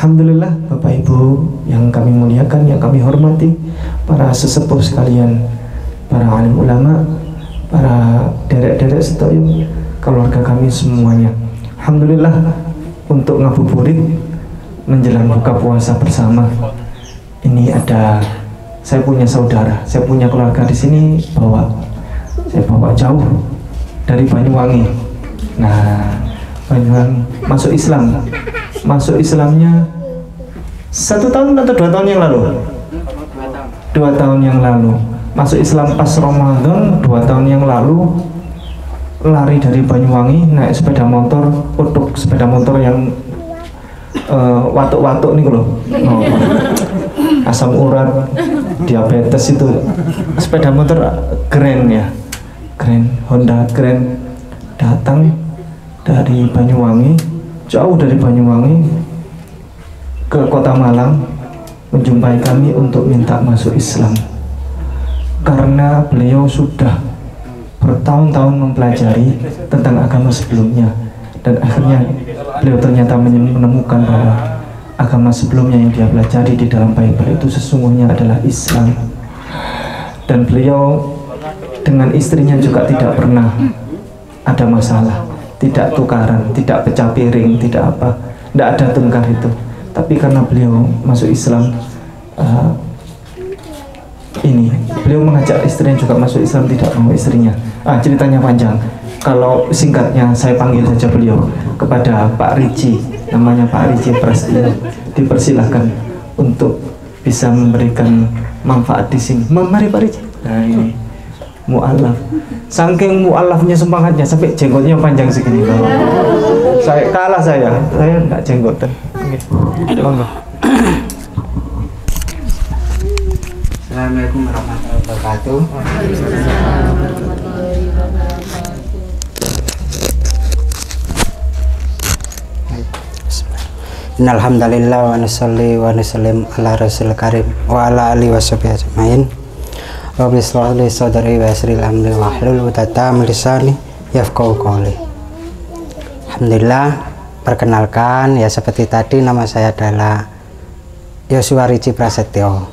Alhamdulillah Bapak Ibu yang kami muliakan, yang kami hormati, para sesepuh sekalian, para alim ulama, para derek-derek setoyong, keluarga kami semuanya. Alhamdulillah untuk ngabuburit menjelang buka puasa bersama. Ini ada, saya punya saudara, saya punya keluarga di sini, saya bawa jauh dari Banyuwangi. Nah, Banyuwangi masuk Islam. Masuk Islamnya 1 tahun atau 2 tahun yang lalu? 2 tahun yang lalu. Masuk Islam pas Ramadan 2 tahun yang lalu. Lari dari Banyuwangi naik sepeda motor, untuk sepeda motor yang watuk-watuk nih loh. Asam urat, diabetes itu. Sepeda motor Grand ya. Grand, Honda Grand, datang dari Banyuwangi, jauh dari Banyuwangi ke Kota Malang, menjumpai kami untuk minta masuk Islam karena beliau sudah bertahun-tahun mempelajari tentang agama sebelumnya, dan akhirnya beliau ternyata menemukan bahwa agama sebelumnya yang dia pelajari di dalam Bible itu sesungguhnya adalah Islam. Dan beliau dengan istrinya juga tidak pernah ada masalah, tidak tukaran, tidak pecah piring, tidak apa, tidak ada tengkar itu. Tapi karena beliau masuk Islam, beliau mengajak istrinya juga masuk Islam, tidak mau istrinya. Ceritanya panjang. Kalau singkatnya saya panggil saja beliau kepada Pak Riji, namanya Pak Riji Prastio. Dipersilahkan untuk bisa memberikan manfaat di sini. Mari Pak Riji. Nah ini mu'alaf, saking mu'alafnya semangatnya sampai jenggotnya panjang segini loh. Saya kalah, saya nggak jenggotan. Monggo. Assalamualaikum warahmatullahi wabarakatuh. Innalhamdalillah wa nusalli wa nusallim ala rasul karim wa ala alihi wa sahbihi ajmain. Rabbi shrah li sadri wa yassir li amri wahlul 'uqdatam min lisani yafqahu qawli. Alhamdulillah, perkenalkan ya seperti tadi, nama saya adalah Yosua Riji Prasetyo.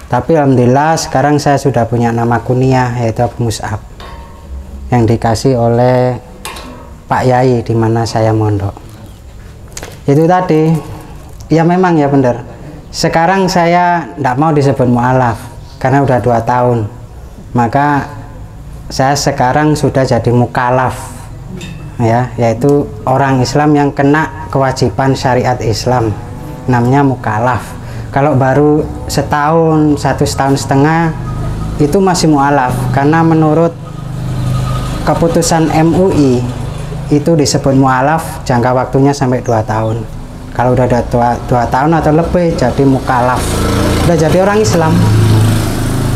Tapi alhamdulillah sekarang saya sudah punya nama kunyah, yaitu Abu Mus'ab, yang dikasih oleh Pak Yai di mana saya mondok. Itu tadi, ya memang ya benar. Sekarang saya tidak mau disebut mu'alaf karena udah 2 tahun, maka saya sekarang sudah jadi mukalaf ya, yaitu orang Islam yang kena kewajiban syariat Islam, namanya mukalaf. Kalau baru setahun, 1,5 tahun itu masih mualaf, karena menurut keputusan MUI itu disebut mualaf jangka waktunya sampai 2 tahun. Kalau udah 2 tahun atau lebih jadi mukalaf, udah jadi orang Islam,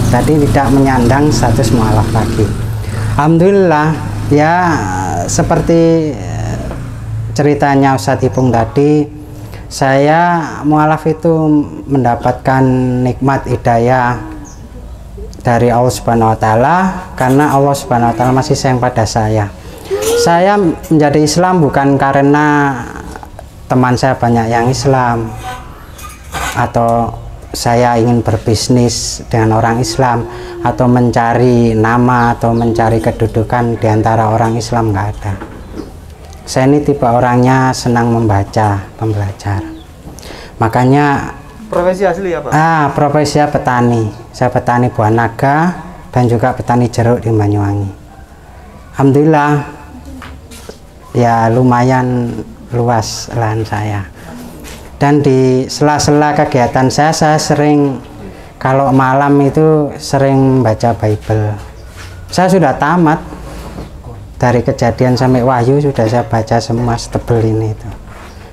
jadi tidak menyandang status mualaf lagi. Alhamdulillah ya, seperti ceritanya Ustadz Ipung tadi, saya mualaf itu mendapatkan nikmat hidayah dari Allah Subhanahu wa Ta'ala, karena Allah Subhanahu wa Ta'ala masih sayang pada saya. Saya menjadi Islam bukan karena teman saya banyak yang Islam, atau saya ingin berbisnis dengan orang Islam, atau mencari nama atau mencari kedudukan di antara orang Islam, nggak ada. Saya ini tipe orangnya senang membaca, pembelajar. Makanya Profesi asli apa? Profesi petani. Saya petani buah naga dan juga petani jeruk di Banyuwangi. Alhamdulillah ya lumayan luas lahan saya. Dan di sela-sela kegiatan saya sering, kalau malam itu sering baca Bible. Saya sudah tamat. Dari Kejadian sampai Wahyu sudah saya baca semua, setebel ini itu.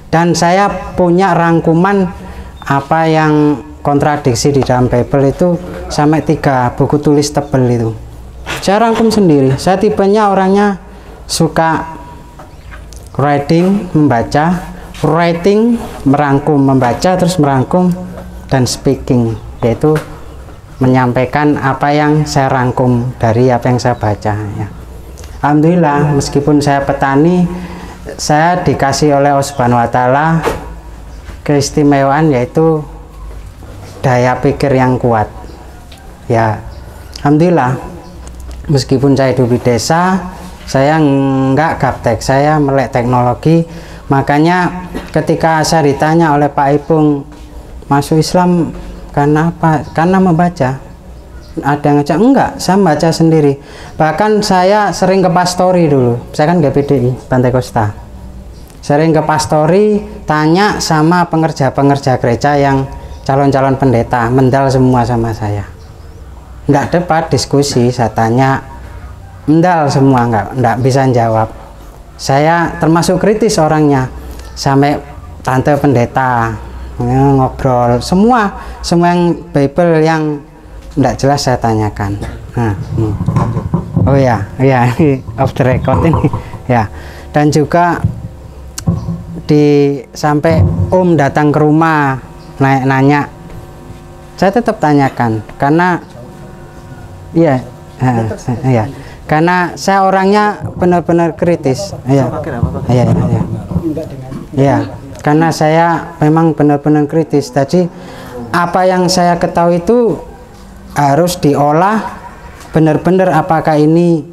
Dan saya punya rangkuman apa yang kontradiksi di dalam Bible itu sampai 3 buku tulis tebel itu. Saya rangkum sendiri. Saya tipenya orangnya suka writing, membaca, writing, merangkum, membaca, terus merangkum, dan speaking, yaitu menyampaikan apa yang saya rangkum dari apa yang saya baca ya. Alhamdulillah, meskipun saya petani, saya dikasih oleh Allah Subhanahu wa Ta'ala keistimewaan yaitu daya pikir yang kuat. Ya, alhamdulillah meskipun saya hidup di desa, saya nggak gaptek, saya melek teknologi. Makanya ketika saya ditanya oleh Pak Ipung, masuk Islam karena apa? Karena membaca. Ada yang ngajak, enggak, saya membaca sendiri. Bahkan saya sering ke pastori dulu, saya kan GPDI Pantai Kosta, sering ke pastori, tanya sama pengerja-pengerja gereja yang calon-calon pendeta, mendal semua sama saya. Enggak debat, diskusi, saya tanya, mendal semua, enggak bisa jawab. Saya termasuk kritis orangnya, sampai tante pendeta ngobrol, semua yang Bible yang enggak jelas saya tanyakan. Nah, oh ya, off the record ini, ya. Dan juga sampai Om datang ke rumah, nanya, saya tetap tanyakan, karena iya, karena saya orangnya benar-benar kritis. Iya, karena saya memang benar-benar kritis. Jadi apa yang saya ketahui itu harus diolah benar-benar, apakah ini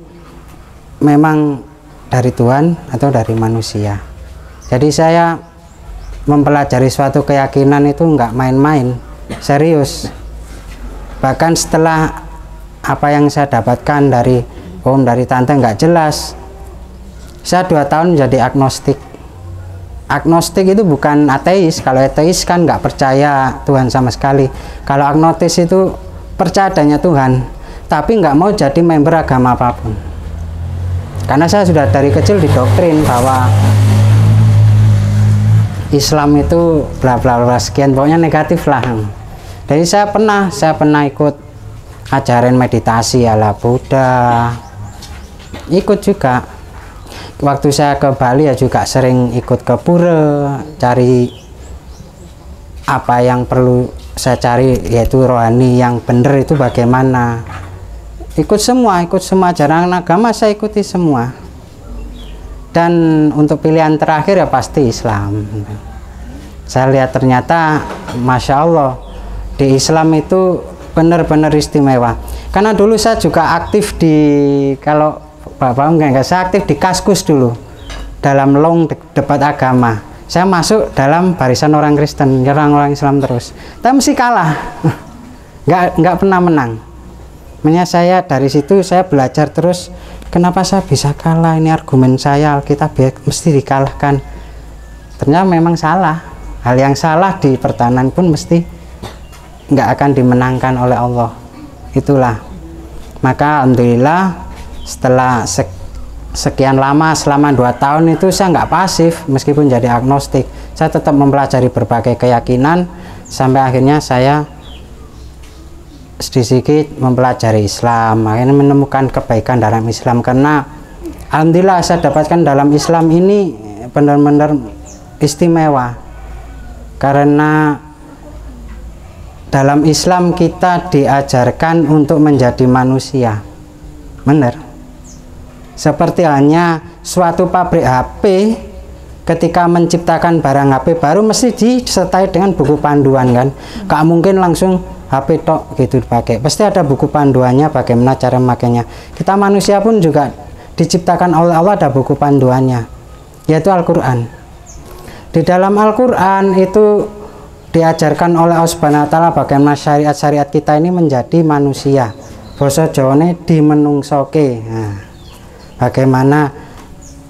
memang dari Tuhan atau dari manusia. Jadi saya mempelajari suatu keyakinan itu nggak main-main, serius. Bahkan setelah apa yang saya dapatkan dari Om, dari Tante nggak jelas, saya 2 tahun menjadi agnostik. Agnostik itu bukan ateis. Kalau ateis kan nggak percaya Tuhan sama sekali. Kalau agnostis itu percaya adanya Tuhan, tapi nggak mau jadi member agama apapun. Karena saya sudah dari kecil didoktrin bahwa Islam itu bla bla bla sekian, pokoknya negatif lah. Jadi saya pernah ikut ajaran meditasi ala Buddha, ikut juga. Waktu saya ke Bali ya juga sering ikut ke pura, cari apa yang perlu saya cari, yaitu rohani yang benar itu bagaimana. Ikut semua ajaran agama, saya ikuti semua. Dan untuk pilihan terakhir ya pasti Islam. Saya lihat ternyata Masya Allah, di Islam itu benar-benar istimewa. Karena dulu saya juga aktif di, kalau Bapak enggak, saya aktif di Kaskus dulu, dalam long debat agama. Saya masuk dalam barisan orang Kristen, nyerang orang Islam terus, tapi mesti kalah. nggak pernah menang. Makanya saya dari situ saya belajar terus, kenapa saya bisa kalah, ini argumen saya, Alkitab mesti dikalahkan. Ternyata memang salah. Hal yang salah di pertahanan pun mesti nggak akan dimenangkan oleh Allah. Itulah. Maka alhamdulillah setelah sekian lama, selama 2 tahun itu saya nggak pasif, meskipun jadi agnostik, saya tetap mempelajari berbagai keyakinan sampai akhirnya saya sedikit mempelajari Islam, akhirnya menemukan kebaikan dalam Islam. Karena alhamdulillah saya dapatkan dalam Islam ini benar-benar istimewa, karena dalam Islam kita diajarkan untuk menjadi manusia, benar. Seperti halnya suatu pabrik HP, ketika menciptakan barang HP baru mesti disertai dengan buku panduan kan. Gak mungkin langsung HP tok gitu dipakai, pasti ada buku panduannya bagaimana cara memakainya. Kita manusia pun juga diciptakan oleh Allah, ada buku panduannya, yaitu Al-Quran. Di dalam Al-Quran itu diajarkan oleh Allah Subhanahu wa Ta'ala bagaimana syariat-syariat kita ini menjadi manusia. Basa Jawane dimenungsoke. Nah, bagaimana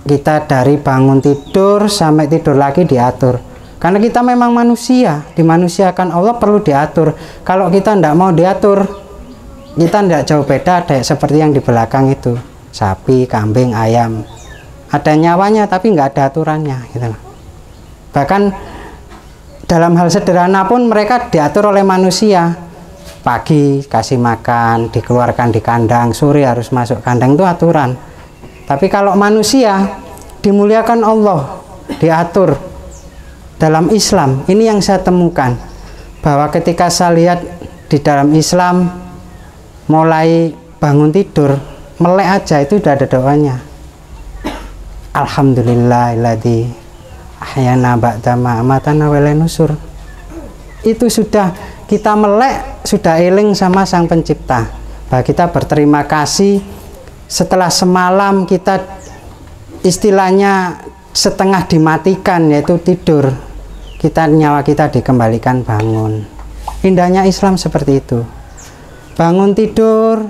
kita dari bangun tidur sampai tidur lagi diatur. Karena kita memang manusia, dimanusiakan Allah, perlu diatur. Kalau kita tidak mau diatur, kita tidak jauh beda ada seperti yang di belakang itu, sapi, kambing, ayam. Ada nyawanya tapi nggak ada aturannya gitu. Bahkan dalam hal sederhana pun mereka diatur oleh manusia. Pagi kasih makan, dikeluarkan di kandang, sore harus masuk kandang, itu aturan. Tapi kalau manusia dimuliakan Allah, diatur dalam Islam. Ini yang saya temukan, bahwa ketika saya lihat di dalam Islam, mulai bangun tidur melek aja itu udah ada doanya. Alhamdulillahilladzi ahyana ba'da ma amatana wa ilaihi nusur. Itu sudah kita melek, sudah eling sama Sang Pencipta, bahwa kita berterima kasih setelah semalam kita istilahnya setengah dimatikan, yaitu tidur, nyawa kita dikembalikan bangun. Indahnya Islam seperti itu. Bangun tidur,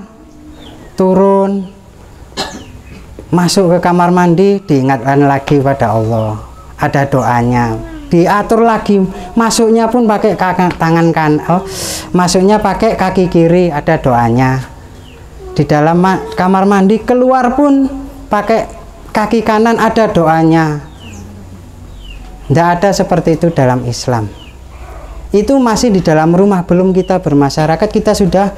turun, masuk ke kamar mandi, diingatkan lagi pada Allah, ada doanya, diatur lagi, masuknya pun pakai tangan masuknya pakai kaki kiri, ada doanya. Di dalam kamar mandi, keluar pun pakai kaki kanan, ada doanya. Tidak ada seperti itu dalam Islam. Itu masih di dalam rumah, belum kita bermasyarakat, kita sudah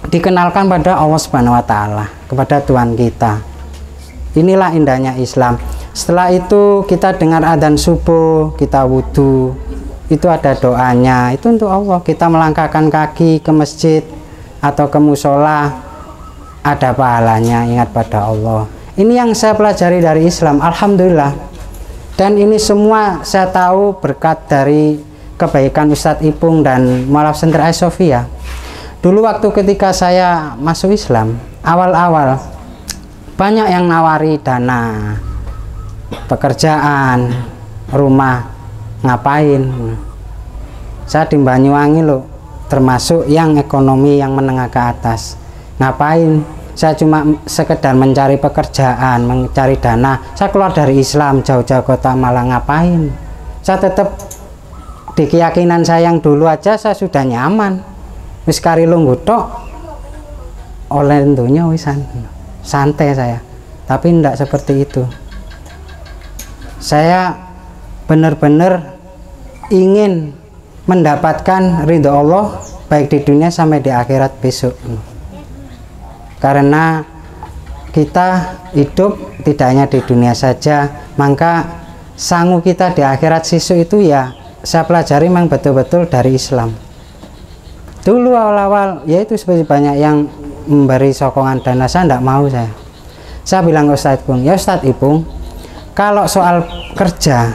dikenalkan pada Allah Subhanahu wa Ta'ala, kepada Tuhan kita. Inilah indahnya Islam. Setelah itu kita dengar adzan subuh, kita wudhu, itu ada doanya, itu untuk Allah. Kita melangkahkan kaki ke masjid atau ke musola, ada pahalanya, ingat pada Allah. Ini yang saya pelajari dari Islam, alhamdulillah. Dan ini semua saya tahu berkat dari kebaikan Ustadz Ipung dan Mualaf Center Ayah Sofia. Dulu waktu ketika saya masuk Islam, awal-awal banyak yang nawari dana, pekerjaan, rumah, ngapain. Saya di Banyuwangi loh, termasuk yang ekonomi yang menengah ke atas. Ngapain? Saya cuma sekedar mencari pekerjaan, mencari dana. Saya keluar dari Islam, jauh-jauh kota, malah ngapain? Saya tetap di keyakinan saya yang dulu aja, saya sudah nyaman. Wis kari lungguh tok oleh tentunya wisan. Santai saya. Tapi tidak seperti itu. Saya benar-benar ingin mendapatkan ridho Allah baik di dunia sampai di akhirat besok. Karena kita hidup tidak hanya di dunia saja, maka sangu kita di akhirat sisuk itu ya saya pelajari memang betul-betul dari Islam. Dulu awal-awal ya itu seperti banyak yang memberi sokongan dana, saya tidak mau. Saya bilang ke Ustadz Ipung, ya Ustadz Ipung, kalau soal kerja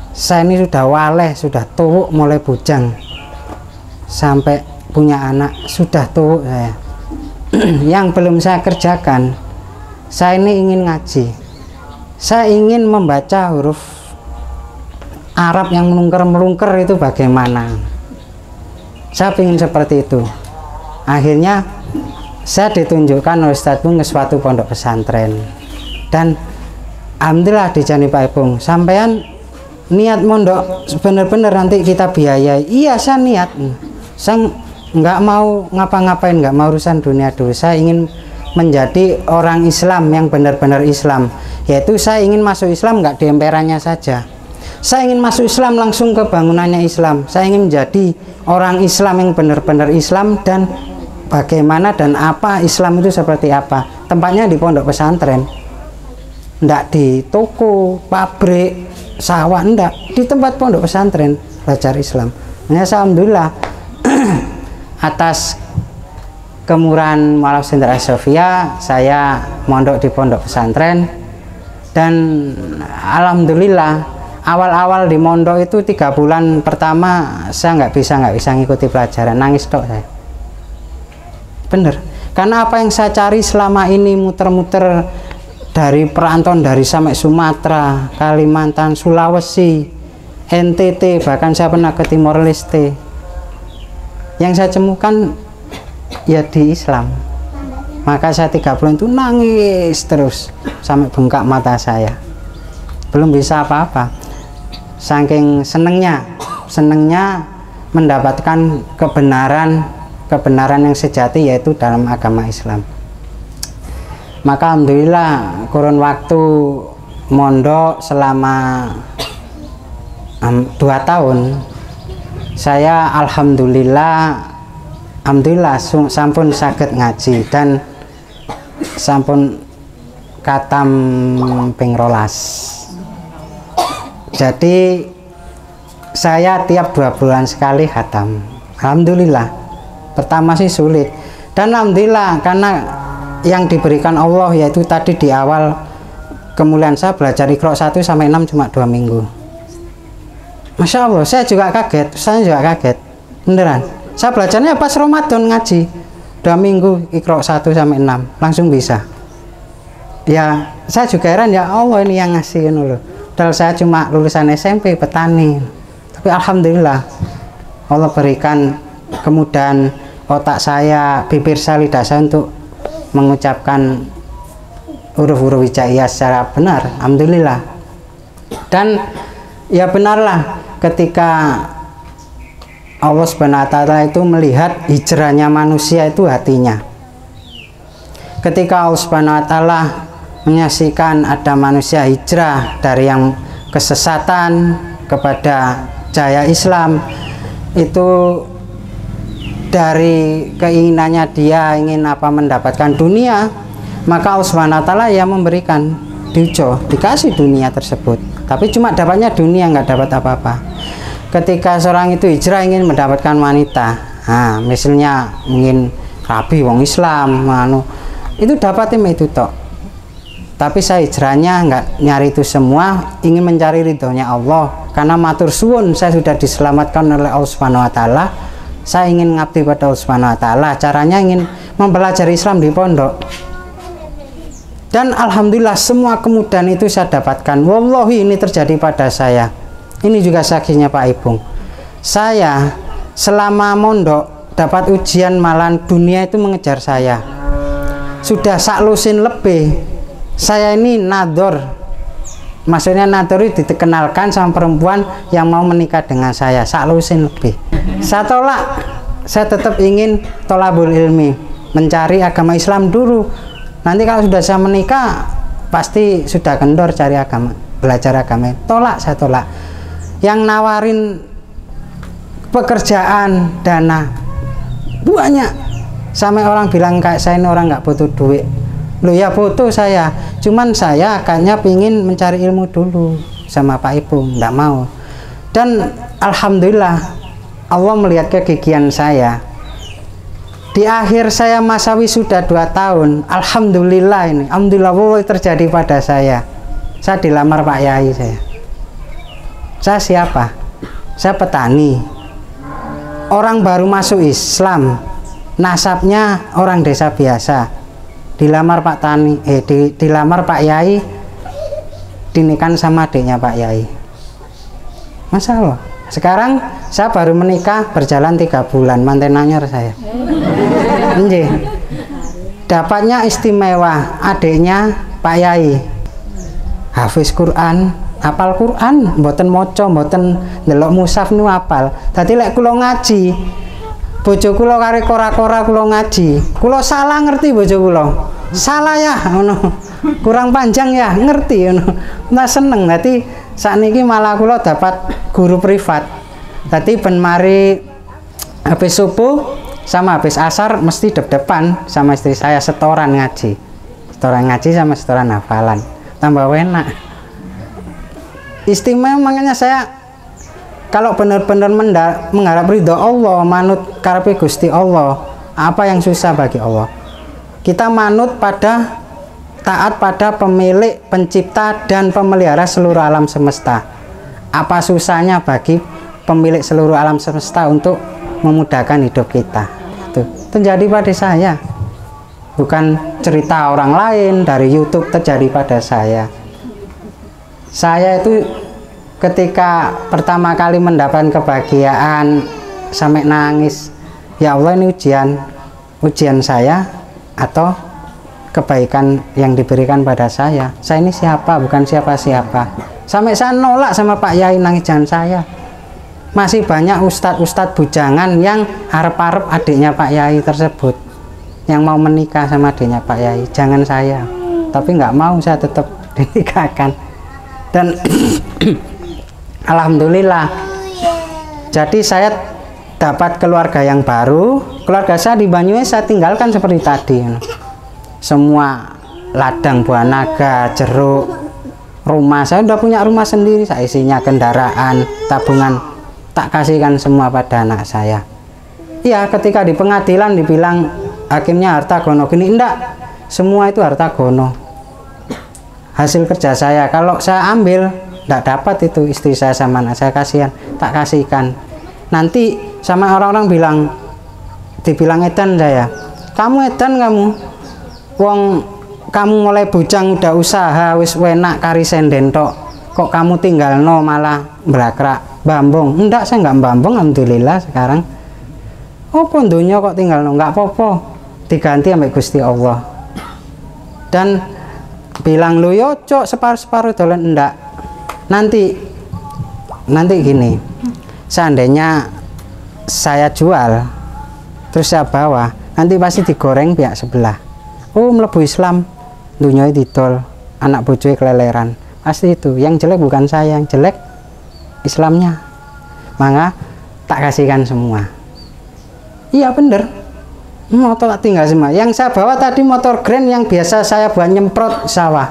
saya ini sudah waleh, sudah tuwuk mulai bujang sampai punya anak, sudah tuwuk saya. Yang belum saya kerjakan, saya ini ingin ngaji, saya ingin membaca huruf Arab yang melungker-melungker itu bagaimana. Saya ingin seperti itu. Akhirnya saya ditunjukkan oleh Ustadz Ipung ke suatu pondok pesantren, dan alhamdulillah dijani Pak Ipung, sampean niat mondok benar-benar nanti kita biayai. Iya, saya niat, saya nggak mau ngapa-ngapain, nggak mau urusan dunia dulu. Saya ingin menjadi orang Islam yang benar-benar Islam, yaitu saya ingin masuk Islam nggak di emperannya saja. Saya ingin masuk Islam langsung ke bangunannya Islam. Saya ingin menjadi orang Islam yang benar-benar Islam, dan bagaimana dan apa Islam itu seperti apa. Tempatnya di pondok pesantren, ndak di toko, pabrik, sawah, ndak, di tempat pondok pesantren belajar Islam. Nah, alhamdulillah atas kemurahan Mualaf Center Ayah Sofia, saya mondok di pondok pesantren, dan alhamdulillah awal-awal di mondok itu 3 bulan pertama saya nggak bisa ngikuti pelajaran, nangis tok saya. Bener, karena apa yang saya cari selama ini muter-muter dari perantauan, dari sampai Sumatera, Kalimantan, Sulawesi, NTT, bahkan saya pernah ke Timor Leste. Yang saya temukan ya di Islam. Maka saya 3 bulan itu nangis terus sampai bengkak mata saya, belum bisa apa-apa. Saking senengnya mendapatkan kebenaran yang sejati, yaitu dalam agama Islam. Maka alhamdulillah kurun waktu mondok selama 2 tahun, saya alhamdulillah sampun saged ngaji dan sampun katam ping 12. Jadi saya tiap 2 bulan sekali khatam. Alhamdulillah. Pertama sih sulit, dan alhamdulillah karena yang diberikan Allah yaitu tadi di awal kemuliaan saya belajar Iqra 1 sampai 6 cuma 2 minggu. Masya Allah, saya juga kaget, beneran. Saya belajarnya pas Ramadan ngaji 2 minggu Iqra 1 sampai 6 langsung bisa. Ya saya juga heran, ya Allah ini yang ngasih loh. Padahal saya cuma lulusan SMP petani, tapi alhamdulillah Allah berikan kemudahan otak saya, bibir saya, lidah saya untuk mengucapkan huruf-huruf hijaiyah secara benar, alhamdulillah. Dan ya benarlah ketika Allah Subhanahu wa Ta'ala itu melihat hijrahnya manusia itu hatinya. Ketika Allah Subhanahu wa Ta'ala menyaksikan ada manusia hijrah dari yang kesesatan kepada cahaya Islam, itu dari keinginannya dia ingin apa, mendapatkan dunia, maka Allah Subhanahu wa Ta'ala yang memberikan dikasih dunia tersebut, tapi cuma dapatnya dunia, nggak dapat apa-apa. Ketika seorang itu hijrah ingin mendapatkan wanita, nah, misalnya ingin rabi wong Islam, itu dapat itu tok. Tapi saya hijrahnya nggak nyari itu semua, ingin mencari ridhonya Allah. Karena matur suwun saya sudah diselamatkan oleh Allah Subhanahu wa Ta'ala, saya ingin ngabdi pada Allah Subhanahu wa Ta'ala. Caranya ingin mempelajari Islam di pondok. Dan alhamdulillah semua kemudahan itu saya dapatkan. Wallahi ini terjadi pada saya. Ini juga saksinya Pak Ibung. Saya selama mondok dapat ujian, malah dunia itu mengejar saya. Sudah saklusin lebih. Saya ini nador, maksudnya nador itu dikenalkan sama perempuan yang mau menikah dengan saya, saklusin lebih. Saya tolak, saya tetap ingin tolabul ilmi, mencari agama Islam dulu. Nanti kalau sudah saya menikah, pasti sudah kendor cari agama, belajar agama. Saya tolak. Yang nawarin pekerjaan, dana, banyak. Sampai orang bilang kayak saya ini orang nggak butuh duit. Loh ya foto saya, cuman saya akhirnya pingin mencari ilmu dulu sama Pak Ibu, enggak mau. Dan alhamdulillah Allah melihat kegigihan saya. Di akhir saya masa wisuda 2 tahun, alhamdulillah ini, alhamdulillah terjadi pada saya. Saya dilamar Pak Yai saya. Saya siapa? Saya petani. Orang baru masuk Islam, nasabnya orang desa biasa. Dilamar Pak Tani, dilamar Pak Yai, dinikahkan sama adiknya Pak Yai. Masya Allah. Sekarang saya baru menikah berjalan 3 bulan, manten anyar saya. Nggih. Dapatnya istimewa, adiknya Pak Yai hafiz Quran, hafal Quran, mboten maca, mboten ndelok mushaf nu hafal. Dadi lek kula ngaji, bojo kula kare kora-kora kula ngaji, kula salah ngerti bojo kula. Salah ya ngono. Kurang panjang ya ngerti ngono. Nah seneng dadi sakniki malah kula dapat guru privat. Dadi ben mari habis subuh sama habis asar mesti dep-depan sama istri saya setoran ngaji. Setoran ngaji sama setoran hafalan. Tambah enak. Istimewa, makanya saya kalau benar-benar mengharap ridho Allah, manut karepe Gusti Allah, apa yang susah bagi Allah? Kita manut pada, taat pada pemilik, pencipta dan pemelihara seluruh alam semesta. Apa susahnya bagi pemilik seluruh alam semesta untuk memudahkan hidup kita? Itu terjadi pada saya, bukan cerita orang lain dari YouTube, terjadi pada saya. Saya itu ketika pertama kali mendapatkan kebahagiaan sampai nangis. Ya Allah, ini ujian saya atau kebaikan yang diberikan pada saya. Saya ini siapa? Bukan siapa-siapa. Sampai saya nolak sama Pak Yai, nangis jangan saya. Masih banyak ustadz-ustadz bujangan yang harap-harap adiknya Pak Yai tersebut, yang mau menikah sama adiknya Pak Yai. Jangan saya. Tapi nggak mau, saya tetap dinikahkan. Dan alhamdulillah, jadi saya dapat keluarga yang baru. Keluarga saya di Banyuwangi saya tinggalkan seperti tadi, semua ladang buah naga, jeruk, rumah saya udah punya rumah sendiri, saya isinya kendaraan, tabungan, tak kasihkan semua pada anak saya. Iya, ketika di pengadilan dibilang hakimnya harta gono gini, enggak, semua itu harta gono. hasil kerja saya. Kalau saya ambil tidak dapat itu istri saya sama anak saya, kasihan, tak kasihkan. Nanti sama orang-orang dibilang edan saya, kamu edan kamu, wong kamu mulai bujang udah usaha wis enak kari senden tok, kok kamu tinggal no malah belakrak bambong. Enggak, saya nggak bambong, alhamdulillah sekarang. Oh pondonya kok tinggal no, nggak apa-apa, diganti ambek Gusti Allah. Dan bilang lu yo cok separuh-separuh dolen, enggak. Nanti gini, seandainya saya jual terus saya bawa, nanti pasti digoreng pihak sebelah. Oh mlebu Islam, dunia didol, anak bojoe keleleran, pasti itu. Yang jelek bukan saya, yang jelek Islamnya. Maka tak kasihkan semua. Iya bener, motor tak tinggal semua. Yang saya bawa tadi motor Grand yang biasa saya buat nyemprot sawah,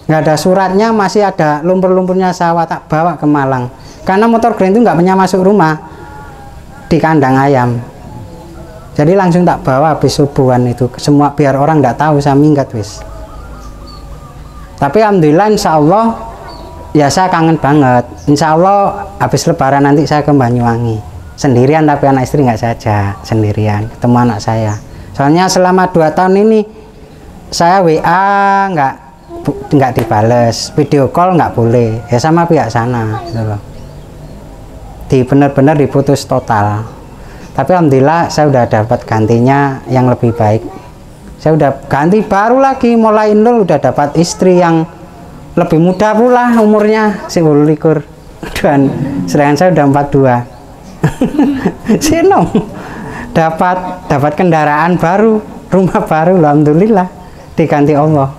nggak ada suratnya, masih ada lumpur-lumpurnya sawah, tak bawa ke Malang. Karena motor Grand itu nggak punya masuk rumah, di kandang ayam. Jadi langsung tak bawa habis subuhan itu semua, biar orang nggak tahu saya minggat wis. Tapi alhamdulillah insya Allah ya saya kangen banget. Insya Allah habis lebaran nanti saya ke Banyuwangi sendirian, tapi anak istri nggak saja, sendirian ketemu anak saya. Soalnya selama 2 tahun ini saya WA nggak dibales, video call nggak boleh, ya sama pihak sana gitu loh. Benar-benar diputus total. Tapi alhamdulillah saya udah dapat gantinya yang lebih baik. Saya udah ganti baru lagi, mulai nol, udah dapat istri yang lebih muda pula umurnya, 10 dan sedangkan saya udah 42. Senong dapat kendaraan baru, rumah baru, alhamdulillah diganti Allah.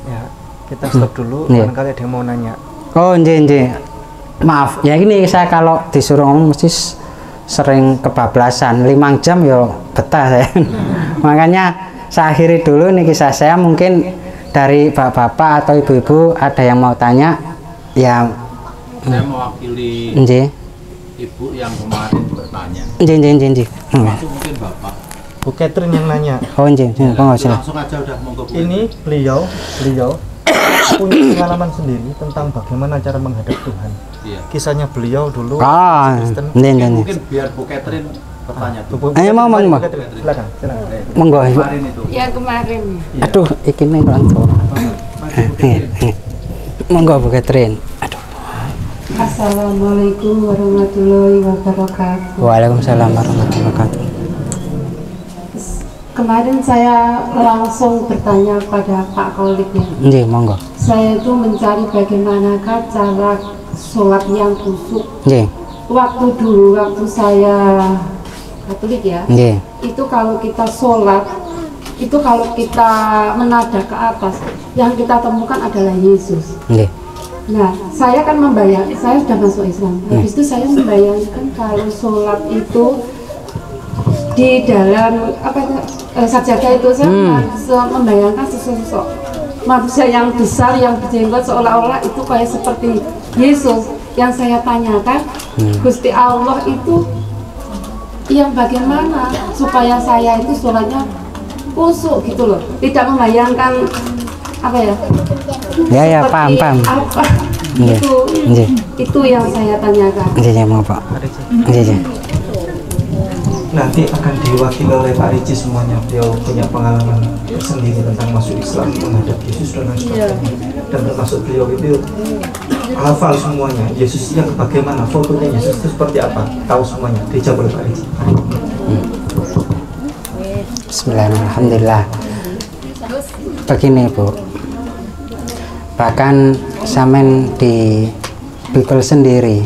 Ya, kita stop dulu, barangkali ada yang mau nanya. Oh nje. Maaf ya, ini saya kalau disuruh ngomong mesti sering kebablasan, 5 jam yo betah saya. Makanya saya akhiri dulu nih kisah saya. Mungkin dari bapak-bapak atau ibu-ibu ada yang mau tanya ya. Saya mewakili ibu yang kemarin bertanya. Nje. Masuk mungkin bapak. Bu Catherine yang nanya. Oh nje, langsung aja udah monggo. Ini beliau punya pengalaman sendiri tentang bagaimana cara menghadap Tuhan. Iya. Kisahnya beliau dulu Kristen. Mungkin biar Bu Catherine bertanya. Ayo mau. Silakan. Monggo Ibu. Yang kemarin. Aduh, iki ning kurang tuwa. Monggo Bu Catherine. Aduh. Assalamualaikum warahmatullahi wabarakatuh. Waalaikumsalam warahmatullahi wabarakatuh. Kemarin saya langsung bertanya pada Pak Koliknya. Nggih, monggo. Saya itu mencari bagaimanakah cara sholat yang khusyuk. Nggih. Waktu saya Katolik ya. Nggih. Itu kalau kita sholat, itu kalau kita menadah ke atas, yang kita temukan adalah Yesus. Nggih. Nah, saya kan saya sudah masuk Islam. Habis itu saya membayangkan kalau sholat itu di dalam sajadah itu saya membayangkan sosok manusia yang besar yang berjenggot, seolah-olah itu kayak seperti Yesus. Yang saya tanyakan, Gusti Allah itu yang bagaimana supaya saya itu sholatnya khusyuk gitu loh, tidak membayangkan apa ya? Ya paham. Apa Nggih. Itu yang saya tanyakan. Nggih, mau Pak. Nggih. Nanti akan diwakili oleh Pak Riji semuanya. Beliau punya pengalaman sendiri tentang masuk Islam, menghadap Yesus dan lain sebagainya. Dan termasuk beliau itu hafal semuanya. Yesus yang bagaimana, fotonya Yesus itu seperti apa, tahu semuanya. Dijawab oleh Pak Riji. Bismillahirrahmanirrahim. Alhamdulillah. Begini Bu, bahkan samen di Bible sendiri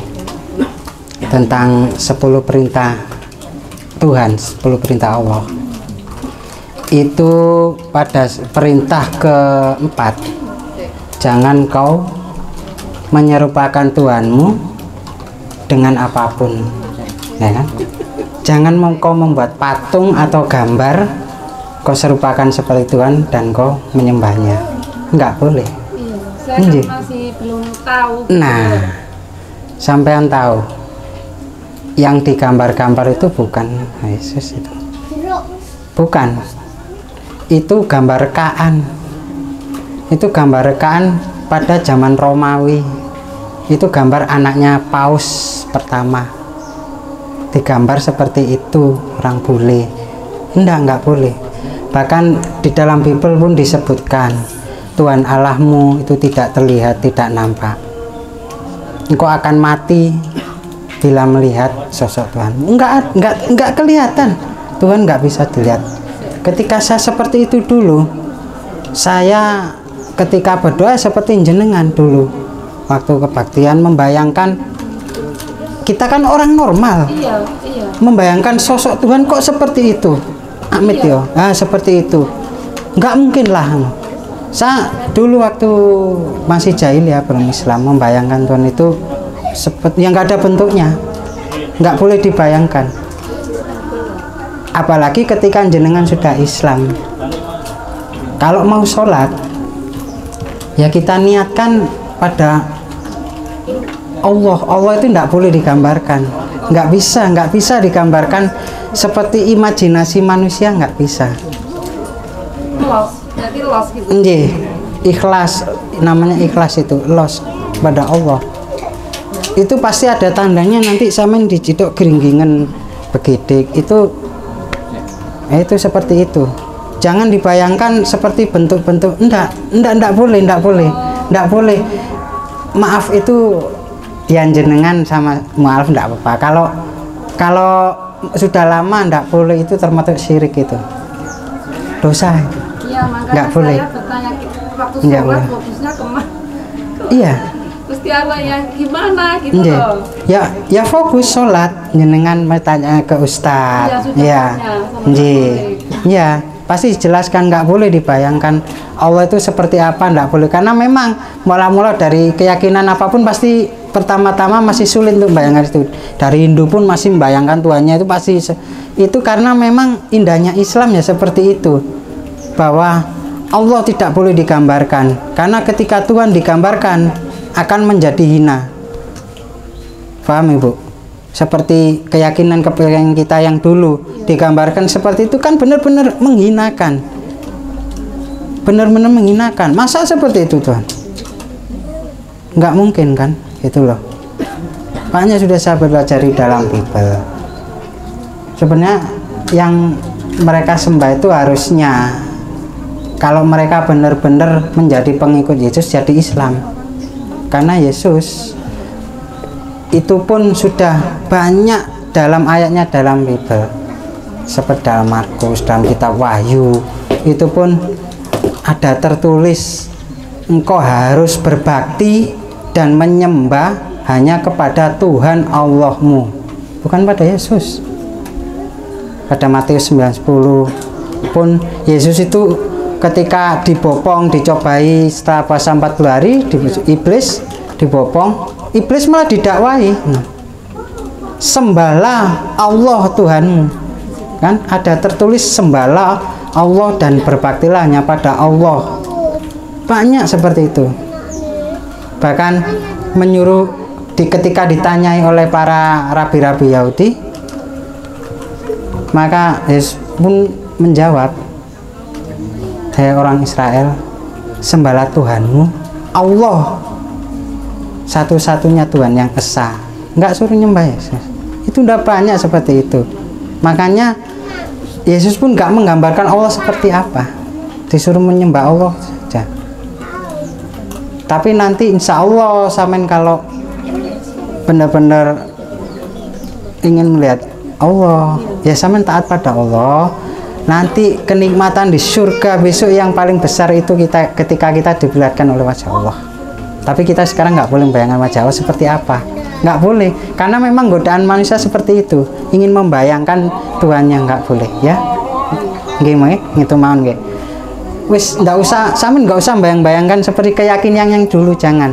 tentang 10 perintah Tuhan, 10 perintah Allah, itu pada perintah keempat, jangan kau menyerupakan Tuhanmu dengan apapun, ya kan? Jangan kau membuat patung atau gambar, kau serupakan seperti Tuhan dan kau menyembahnya, enggak boleh. Saya kan masih belum tahu. Nah, sampean tahu yang digambar-gambar itu bukan Yesus itu, bukan, itu gambar rekaan. itu gambar rekaan pada zaman Romawi. Itu gambar anaknya paus pertama, digambar seperti itu. Orang boleh? Enggak boleh. Bahkan di dalam Bible pun disebutkan Tuhan Allahmu itu tidak terlihat, tidak nampak. Engkau akan mati bila melihat sosok Tuhan. Enggak kelihatan. Tuhan enggak bisa dilihat. Ketika saya seperti itu dulu, saya ketika berdoa seperti jenengan dulu, waktu kebaktian membayangkan, kita kan orang normal, membayangkan sosok Tuhan kok seperti itu. Amit yo, seperti itu. Enggak mungkin lah. Saya dulu waktu masih jahil ya, belum Islam, membayangkan Tuhan itu seperti yang nggak ada bentuknya, nggak boleh dibayangkan. Apalagi ketika jenengan sudah Islam, kalau mau sholat ya kita niatkan pada Allah. Allah itu nggak boleh digambarkan, nggak bisa digambarkan seperti imajinasi manusia, nggak bisa. Jadi los gitu. Ikhlas, namanya ikhlas itu los pada Allah. Itu pasti ada tandanya, nanti sampean diciduk geringgingan begidik itu seperti itu. Jangan dibayangkan seperti bentuk-bentuk, enggak boleh. Maaf itu yang jenengan sama maaf enggak apa-apa. Kalau sudah lama enggak boleh, itu termasuk syirik, itu dosa. Iya, makanya enggak boleh. Saya bertanya waktu sholat fokusnya kemana? Iya. Mesti apa yang gimana gitu loh. Ya fokus sholat, jenengan bertanya ke ustaz. Ya, pasti jelaskan, nggak boleh dibayangkan Allah itu seperti apa, nggak boleh. Karena memang mula-mula dari keyakinan apapun pasti pertama-tama masih sulit untuk membayangkan itu. Dari Hindu pun masih membayangkan Tuhannya itu pasti itu karena memang indahnya Islam ya seperti itu, bahwa Allah tidak boleh digambarkan, karena ketika Tuhan digambarkan akan menjadi hina. Paham Ibu? Seperti keyakinan kita yang dulu digambarkan seperti itu kan benar-benar menghinakan. Benar-benar menghinakan. Masa seperti itu Tuhan? Nggak mungkin kan? Itu loh. Makanya sudah saya belajar di dalam Bible. Sebenarnya yang mereka sembah itu harusnya, kalau mereka benar-benar menjadi pengikut Yesus, jadi Islam. Karena Yesus itu pun sudah banyak dalam ayatnya dalam Bible, seperti dalam Markus, dalam kitab Wahyu, itu pun ada tertulis engkau harus berbakti dan menyembah hanya kepada Tuhan Allahmu, bukan pada Yesus. Pada Matius 9:10 pun Yesus itu ketika dibopong, dicobai setelah puasa 40 hari, iblis dibopong, iblis malah didakwahi, sembahlah Allah Tuhanmu. Kan ada tertulis sembahlah Allah dan berbaktilah hanya pada Allah. Banyak seperti itu. Bahkan menyuruh ketika ditanyai oleh para rabi-rabi Yahudi, maka Yesus pun menjawab, hai orang Israel, sembahlah Tuhanmu Allah, satu-satunya Tuhan yang esa. Nggak suruh nyembah Yesus. Itu udah banyak seperti itu. Makanya Yesus pun nggak menggambarkan Allah seperti apa, disuruh menyembah Allah saja. Tapi nanti insya Allah sampean kalau benar-benar ingin melihat Allah, ya sampean taat pada Allah. Nanti kenikmatan di surga besok yang paling besar itu ketika kita diperlihatkan oleh wajah Allah. Tapi kita sekarang nggak boleh membayangkan wajah Allah seperti apa, nggak boleh, karena memang godaan manusia seperti itu, ingin membayangkan Tuhan yang nggak boleh, ya. Gimana? Gitu mau nggak? Wis nggak usah, sampean nggak usah bayang-bayangkan seperti keyakinan yang dulu, jangan.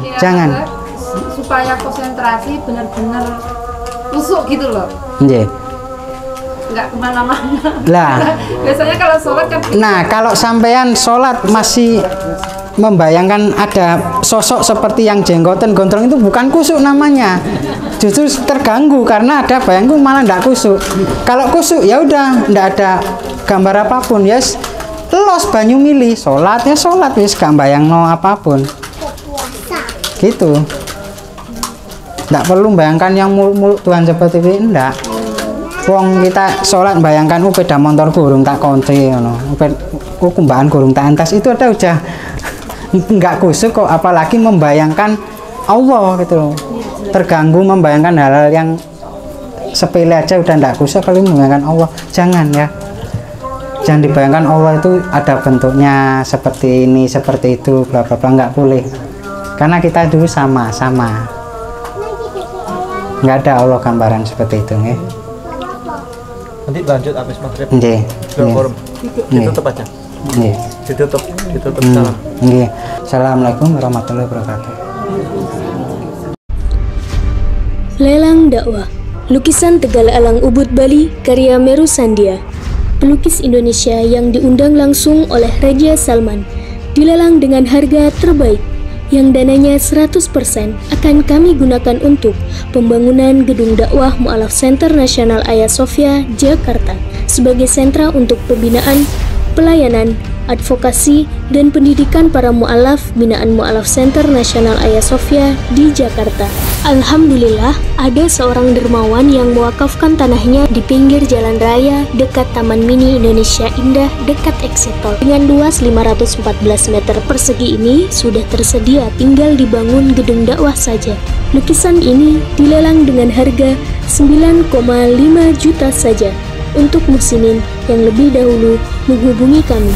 Supaya konsentrasi benar-benar kusuk gitu loh. Nggih. Nggak kemana-mana. Lah. Biasanya kalau sholat kan. Nah, kalau sampean sholat masih membayangkan ada sosok seperti yang jenggotan gondrong, itu bukan kusuk namanya, justru terganggu karena ada bayangku, malah ndak kusuk. Kalau kusuk ya udah ndak ada gambar apapun, yes, polos banyu milih, sholat ya sholat, wis gak bayangno apapun. Gitu. Nggak perlu bayangkan yang muluk-muluk Tuhan seperti ini, enggak. Wong kita sholat bayangkan sepeda motor gurung tak kunci ngono. Kumbahan gurung tak entas itu ada udah nggak kusuk kok, apalagi membayangkan Allah gitu loh. Terganggu membayangkan hal-hal yang sepele aja udah nggak kusuk, kalau membayangkan Allah jangan ya. Jangan dibayangkan Allah itu ada bentuknya seperti ini, seperti itu, bla bla bla, nggak boleh. Karena kita dulu sama-sama. Nggak ada Allah gambaran seperti itu nih. Nanti lanjut habis maghrib. Nggih. Forum. Ditutup aja. Nggih. Ditutup salam. Nggih. Assalamualaikum warahmatullahi wabarakatuh. Lelang dakwah. Lukisan Tegal Alang Ubud Bali karya Meru Sandia. Pelukis Indonesia yang diundang langsung oleh Raja Salman. Dilelang dengan harga terbaik, yang dananya 100% akan kami gunakan untuk pembangunan Gedung Dakwah Mu'alaf Center Nasional Hagia Sophia, Jakarta sebagai sentra untuk pembinaan, pelayanan, advokasi, dan pendidikan para mu'alaf binaan Mu'alaf Center Nasional Hagia Sophia di Jakarta. Alhamdulillah, ada seorang dermawan yang mewakafkan tanahnya di pinggir jalan raya dekat Taman Mini Indonesia Indah dekat Exit Tol. Dengan luas 514 meter persegi ini sudah tersedia, tinggal dibangun gedung dakwah saja. Lukisan ini dilelang dengan harga 9,5 juta saja untuk muslimin yang lebih dahulu menghubungi kami.